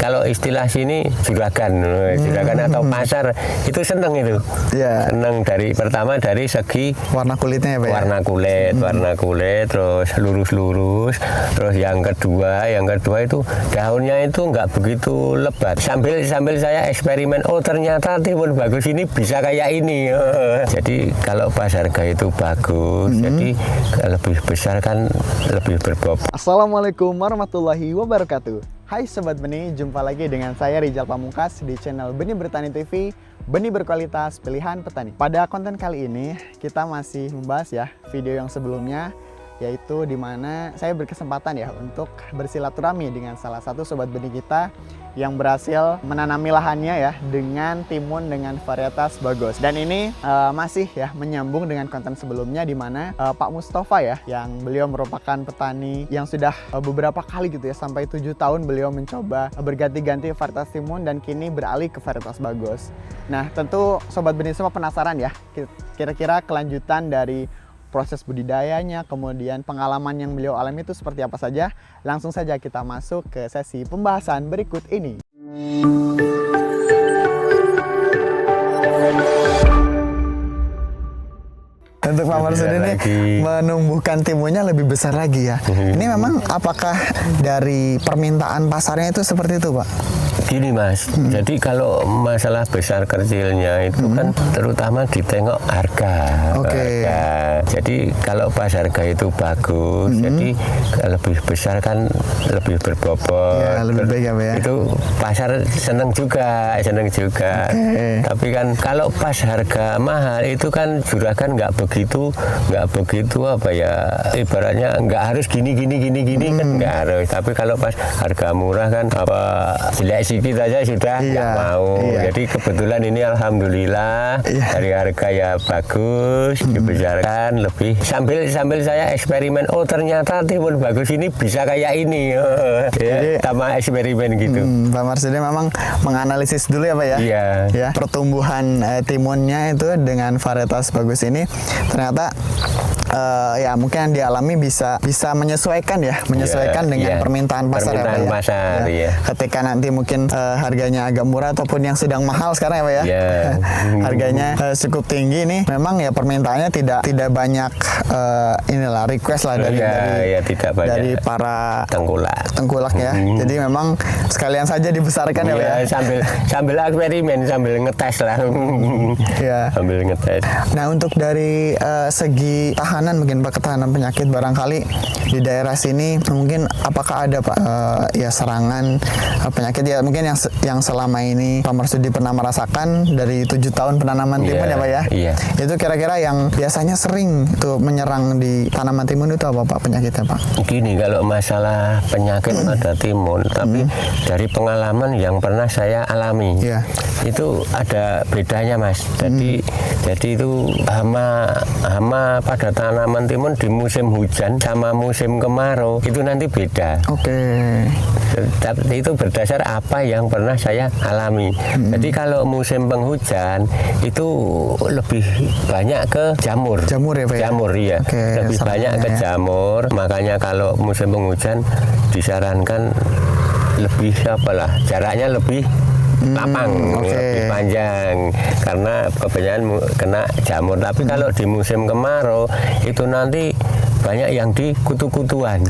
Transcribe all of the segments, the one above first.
kalau istilah sini juragan atau pasar itu seneng itu. Iya. Seneng pertama dari segi warna kulitnya ya Pak? Warna kulit terus lurus. Terus yang kedua itu daunnya itu nggak begitu lebat. Sambil saya eksperimen, oh ternyata timun bagus ini bisa kayak ini. Jadi kalau pas harga itu bagus, jadi lebih besar kan lebih berbobot. Assalamualaikum warahmatullahi wabarakatuh. Hai Sobat Benih, jumpa lagi dengan saya Rizal Pamungkas di channel Benih Bertani TV, benih berkualitas pilihan petani. Pada konten kali ini kita masih membahas ya video yang sebelumnya, yaitu dimana saya berkesempatan ya untuk bersilaturahmi dengan salah satu sobat benih kita yang berhasil menanami lahannya ya dengan timun dengan varietas Bagos. Dan ini masih ya menyambung dengan konten sebelumnya di mana Pak Mustafa ya, yang beliau merupakan petani yang sudah beberapa kali gitu ya, sampai 7 tahun beliau mencoba berganti-ganti varietas timun dan kini beralih ke varietas Bagos. Nah, tentu sobat benih semua penasaran ya, kira-kira kelanjutan dari proses budidayanya, kemudian pengalaman yang beliau alami itu seperti apa saja. Langsung saja kita masuk ke sesi pembahasan berikut ini. Untuk Pak Marsudi ini menumbuhkan timunnya lebih besar lagi ya. Ini memang apakah dari permintaan pasarnya itu seperti itu Pak? Gini Mas, jadi kalau masalah besar kecilnya itu kan terutama ditengok harga. Harga. Jadi kalau pas harga itu bagus, jadi lebih besar kan lebih berbobot. Ya, lebih baik ya Pak ya. Itu pasar seneng juga. Tapi kan kalau pas harga mahal itu kan juragan nggak begitu apa ya, ibaratnya nggak harus gini kan nggak harus. Tapi kalau pas harga murah kan apa jelek sedikit aja sudah nggak mau. Jadi kebetulan ini alhamdulillah dari harga ya bagus, dibesarkan lebih. Sambil saya eksperimen, oh ternyata timun bagus ini bisa kayak ini. Jadi sama eksperimen gitu. Pak Marsudi memang menganalisis dulu ya Pak ya. Iya. Ya, pertumbuhan timunnya itu dengan varietas Bagus ini ternyata ya mungkin yang dialami bisa menyesuaikan dengan permintaan pasar ya Pak pasar, ya. Ketika nanti mungkin harganya agak murah ataupun yang sedang mahal sekarang ya Pak ya. Harganya cukup tinggi nih, memang ya permintaannya tidak banyak request lah dari para tengkulak ya. Jadi memang sekalian saja dibesarkan ya Pak ya. Sambil eksperimen, sambil ngetes lah. Sambil ngetes. Nah, untuk dari segi tahanan mungkin Pak, ketahanan penyakit barangkali di daerah sini mungkin apakah ada Pak ya serangan penyakit ya mungkin yang selama ini Pak Marsudi pernah merasakan dari 7 tahun penanaman timun ya Pak ya. Itu kira-kira yang biasanya sering tuh menyerang di tanaman timun itu apa Pak penyakitnya Pak? Gini, kalau masalah penyakit pada timun, tapi dari pengalaman yang pernah saya alami itu ada bedanya Mas. Jadi itu hama pada tanaman timun di musim hujan sama musim kemarau itu nanti beda. Itu berdasar apa yang pernah saya alami. Jadi kalau musim penghujan itu lebih banyak ke jamur. Jamur ya Pak ya? Jamur iya. Lebih banyak ke jamur. Makanya kalau musim penghujan disarankan lebih jaraknya lebih lapang, lebih panjang karena kebanyakan kena jamur. Tapi kalau di musim kemarau itu nanti banyak yang di kutu-kutuan.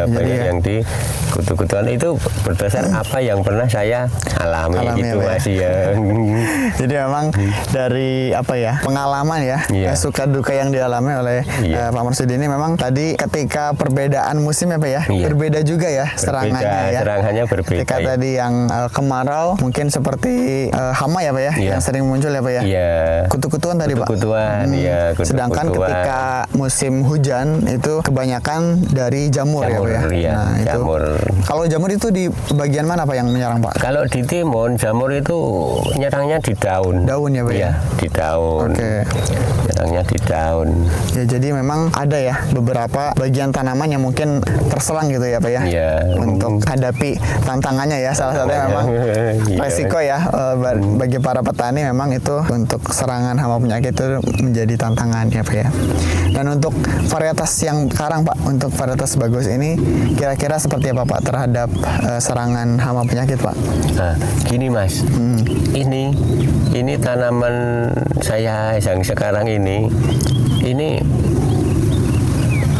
Banyak yang di kutu-kutuan. Itu berdasar apa yang pernah saya alami gitu Mas ya. Jadi memang dari apa ya, pengalaman ya, suka duka yang dialami oleh Pak Marsudi ini memang tadi ketika perbedaan musim ya Pak ya, berbeda juga ya serangannya ya. Serangannya berbeda. Ketika tadi yang kemarau mungkin seperti hama ya Pak ya, yang sering muncul ya Pak ya. Kutu-kutuan tadi Pak. Sedangkan ketika musim hujan itu kebanyakan dari jamur ya Pak ya. Jamur. Kalau jamur itu di bagian mana Pak yang menyerang Pak? Kalau di timun jamur itu nyerangnya di daun. Daun ya Pak ya. Di daun. menyerangnya di daun. Ya, jadi memang ada ya beberapa bagian tanaman yang mungkin terserang gitu ya Pak ya. Iya. Untuk hadapi tantangannya ya, salah satunya memang resiko ya bagi para petani, memang itu untuk serangan hama penyakit itu menjadi tantangan ya Pak ya. Dan untuk varietas yang sekarang Pak, untuk varietas bagus ini kira-kira seperti apa Pak terhadap serangan hama penyakit Pak? Nah, gini Mas, ini tanaman saya yang sekarang ini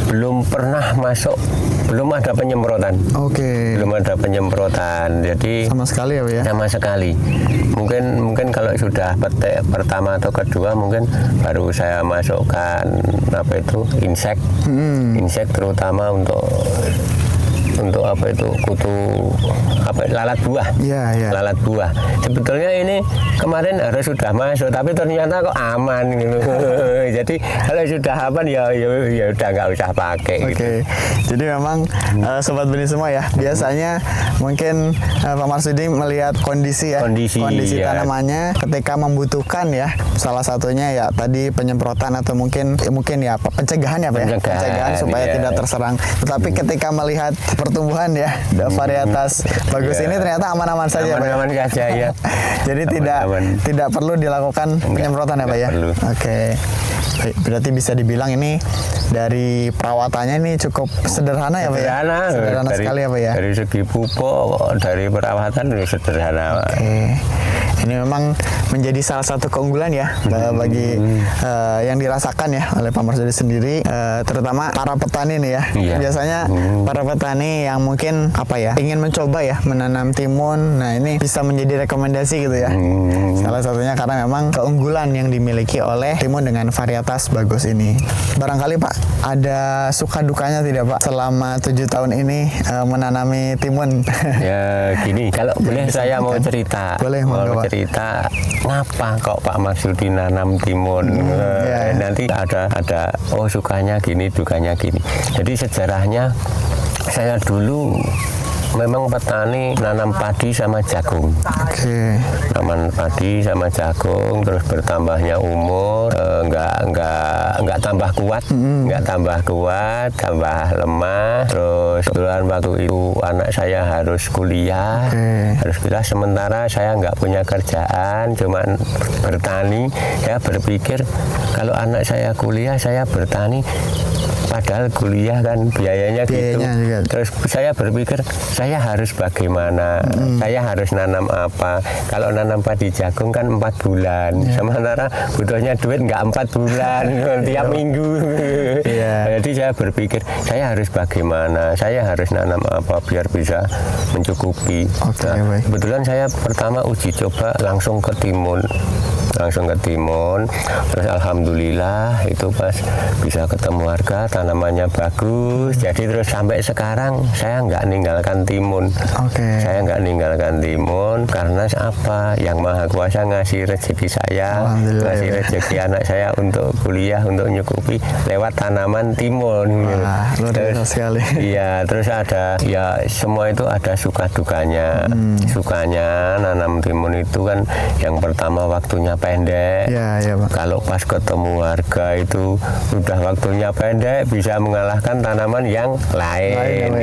belum pernah masuk, belum ada penyemprotan. Oke. Belum ada penyemprotan, jadi sama sekali ya Pak ya? Sama sekali. Mungkin kalau sudah petik pertama atau kedua mungkin baru saya masukkan insek terutama untuk apa itu lalat buah. Iya. Lalat buah. Sebetulnya ini kemarin harus sudah masuk, tapi ternyata kok aman gitu. Jadi kalau sudah aman ya udah nggak usah pakai. Oke. Gitu. Jadi memang sobat benih semua ya, biasanya mungkin Pak Marsudi melihat kondisi iya. tanamannya ketika membutuhkan ya. Salah satunya ya tadi penyemprotan atau mungkin ya pencegahan ya Pak ya. Pencegahan supaya tidak terserang. Tetapi ketika melihat pertumbuhan ya varietas bagus ini ternyata aman-aman saja Pak. Aman-aman saja ya. Jadi tidak perlu dilakukan penyemprotan ya Pak ya. Perlu. Oke. Baik, berarti bisa dibilang ini dari perawatannya ini cukup sederhana ya Pak ya. Sederhana sekali ya Pak ya. Dari segi pupuk, dari perawatan ini sederhana. Oke. Ini memang menjadi salah satu keunggulan ya bagi yang dirasakan ya oleh Pak Marsudi sendiri, terutama para petani nih ya. Iya. Biasanya para petani yang mungkin ingin mencoba ya menanam timun. Nah, ini bisa menjadi rekomendasi gitu ya. Salah satunya karena memang keunggulan yang dimiliki oleh timun dengan varietas bagus ini. Barangkali Pak ada suka dukanya tidak Pak selama 7 tahun ini menanami timun? Ya gini, kalau boleh saya mau cerita. Boleh, cerita ngapa kok Pak Marsudi nanam timun. Nanti ada sukanya gini, dukanya gini. Jadi sejarahnya saya dulu memang petani nanam padi sama jagung. Oke. Nanam padi sama jagung, terus bertambahnya umur, nggak tambah kuat, tambah lemah. Terus kebetulan waktu itu anak saya harus kuliah, sementara saya nggak punya kerjaan, cuman bertani. Ya berpikir kalau anak saya kuliah, saya bertani. Padahal kuliah kan biayanya gitu. Juga. Terus saya berpikir saya harus bagaimana, saya harus nanam apa. Kalau nanam padi jagung kan 4 bulan, sementara butuhnya duit nggak 4 bulan tiap minggu. Jadi saya berpikir saya harus bagaimana, saya harus nanam apa biar bisa mencukupi. Kebetulan saya pertama uji coba langsung ke timun. Terus alhamdulillah itu pas bisa ketemu harga, tanamannya bagus. Jadi terus sampai sekarang saya nggak ninggalkan timun. Saya nggak ninggalkan timun karena apa? Yang Maha Kuasa ngasih rezeki saya, ngasih rezeki anak saya untuk kuliah, untuk nyukupi lewat tanaman timun. Luar biasa sekali. Iya, terus ada ya semua itu ada suka dukanya. Sukanya nanam timun itu kan yang pertama waktunya pendek. Pak. Kalau pas ketemu harga itu udah waktunya pendek, bisa mengalahkan tanaman yang lain.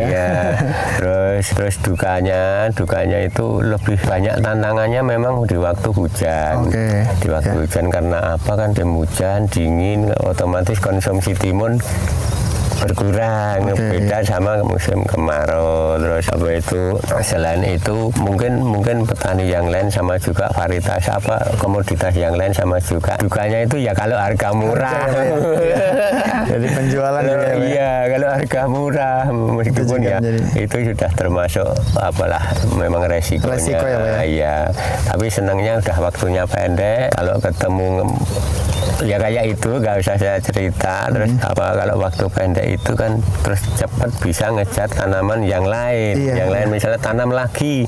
Terus dukanya itu lebih banyak tantangannya memang di waktu hujan. Di waktu hujan karena apa kan hujan dingin, otomatis konsumsi timun berkurang, beda sama musim kemarau. Terus selain itu mungkin petani yang lain sama juga varietas komoditas yang lain sama juga dukanya itu ya kalau harga murah. Jadi penjualan kalau harga murah meskipun itu sudah termasuk memang resikonya. Tapi senangnya udah waktunya pendek. Kalau ketemu ya kayak itu nggak usah saya cerita. Terus kalau waktu pendek itu kan terus cepat bisa ngecat tanaman yang lain. Yang lain misalnya tanam lagi,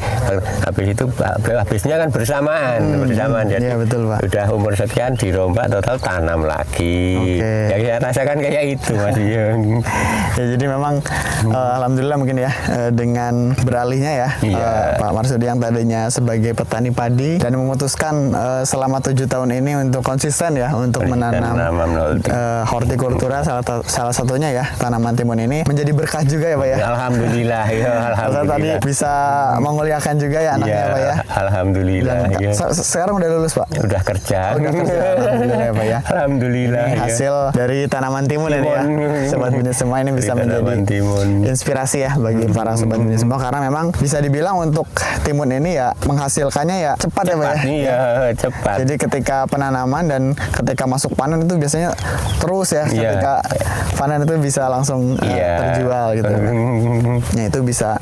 habisnya kan bersamaan. Jadi betul, Pak. Udah umur sekian dirombak total tanam lagi. Ya saya rasakan kayak itu Mas. Ya, jadi memang alhamdulillah mungkin ya dengan beralihnya ya Pak Marsudi yang tadinya sebagai petani padi dan memutuskan selama 7 tahun ini untuk konsisten ya untuk menanam hortikultura, salah satunya ya tanaman timun ini menjadi berkah juga ya Pak ya. Alhamdulillah ya, alhamdulillah. Tadi bisa menguliakan juga ya anaknya Pak ya. Alhamdulillah. Dan sekarang udah lulus Pak? Udah kerja. Alhamdulillah ya Pak ya. Alhamdulillah. Ini hasil dari tanaman timun ini ya. Sobat Bini semua ini bisa menjadi inspirasi ya bagi para Sobat Bini semua, karena memang bisa dibilang untuk timun ini ya menghasilkannya ya cepat ya Pak ya. Iya, cepat. Jadi ketika penanaman dan ketika masuk panen itu biasanya terus ya, ketika panen itu bisa langsung terjual gitu. Nah, itu bisa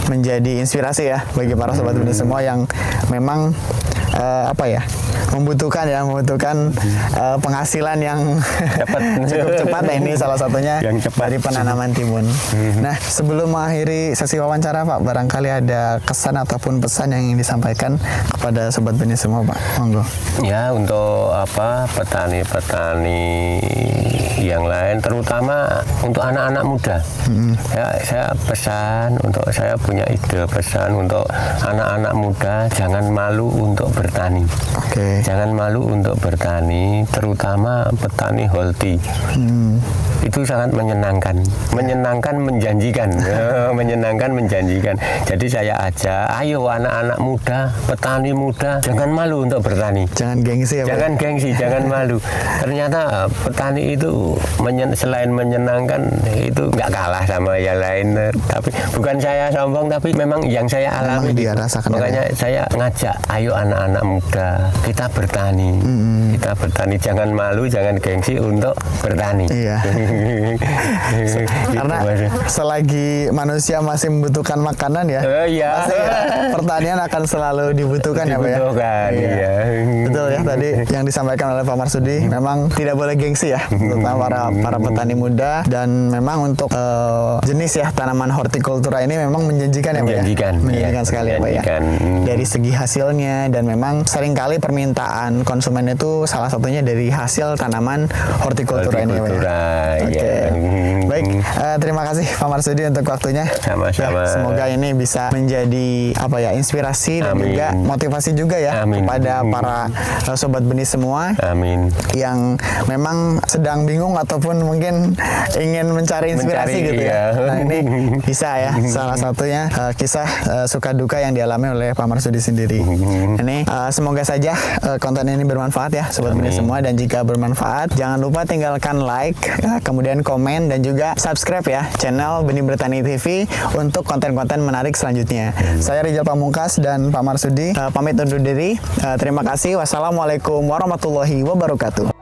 menjadi inspirasi ya bagi para Sobat Bini semua yang memang membutuhkan penghasilan yang cukup cepat. Nah, ini salah satunya dari penanaman timun. Nah, sebelum mengakhiri sesi wawancara Pak, barangkali ada kesan ataupun pesan yang ingin disampaikan kepada Sobat Bini semua Pak, monggo. Ya, untuk petani-petani yang lain, terutama untuk anak-anak muda. Ya, saya punya ide pesan untuk anak-anak muda, jangan malu untuk bertani. Jangan malu untuk bertani, terutama petani holti. Itu sangat menyenangkan, menjanjikan, menyenangkan, menjanjikan. Jadi saya ajak, ayo anak-anak muda, petani muda, jangan malu untuk bertani. Jangan gengsi ya Pak? Jangan gengsi, jangan malu. Ternyata petani itu selain menyenangkan, itu nggak kalah sama yang lain. Tapi bukan saya sombong, tapi memang yang saya alami. Makanya saya ngajak, ayo anak-anak muda, kita bertani. Kita bertani, jangan malu, jangan gengsi untuk bertani. Iya. Karena selagi manusia masih membutuhkan makanan ya, pasti pertanian akan selalu dibutuhkan ya Pak ya. Iya. Betul ya, tadi yang disampaikan oleh Pak Marsudi, memang tidak boleh gengsi ya, terutama para petani muda, dan memang untuk jenis ya tanaman hortikultura ini memang menjanjikan ya Pak ya. Menjanjikan sekali ya Pak ya. Dari segi hasilnya, dan memang seringkali permintaan konsumen itu salah satunya dari hasil tanaman hortikultura ini Pak ya. Baik, terima kasih Pak Marsudi untuk waktunya. Sama-sama. Semoga ini bisa menjadi inspirasi dan juga motivasi juga ya kepada para Sobat Benih semua. Yang memang sedang bingung ataupun mungkin ingin mencari inspirasi gitu ya. Nah, ini bisa ya, salah satunya kisah suka duka yang dialami oleh Pak Marsudi sendiri. Ini semoga saja konten ini bermanfaat ya Sobat Benih semua, dan jika bermanfaat jangan lupa tinggalkan like, kemudian komen, dan juga subscribe ya channel Benih Bertani TV untuk konten-konten menarik selanjutnya. Saya Rijal Pamungkas dan Pak Marsudi pamit undur diri. Terima kasih. Wassalamualaikum warahmatullahi wabarakatuh.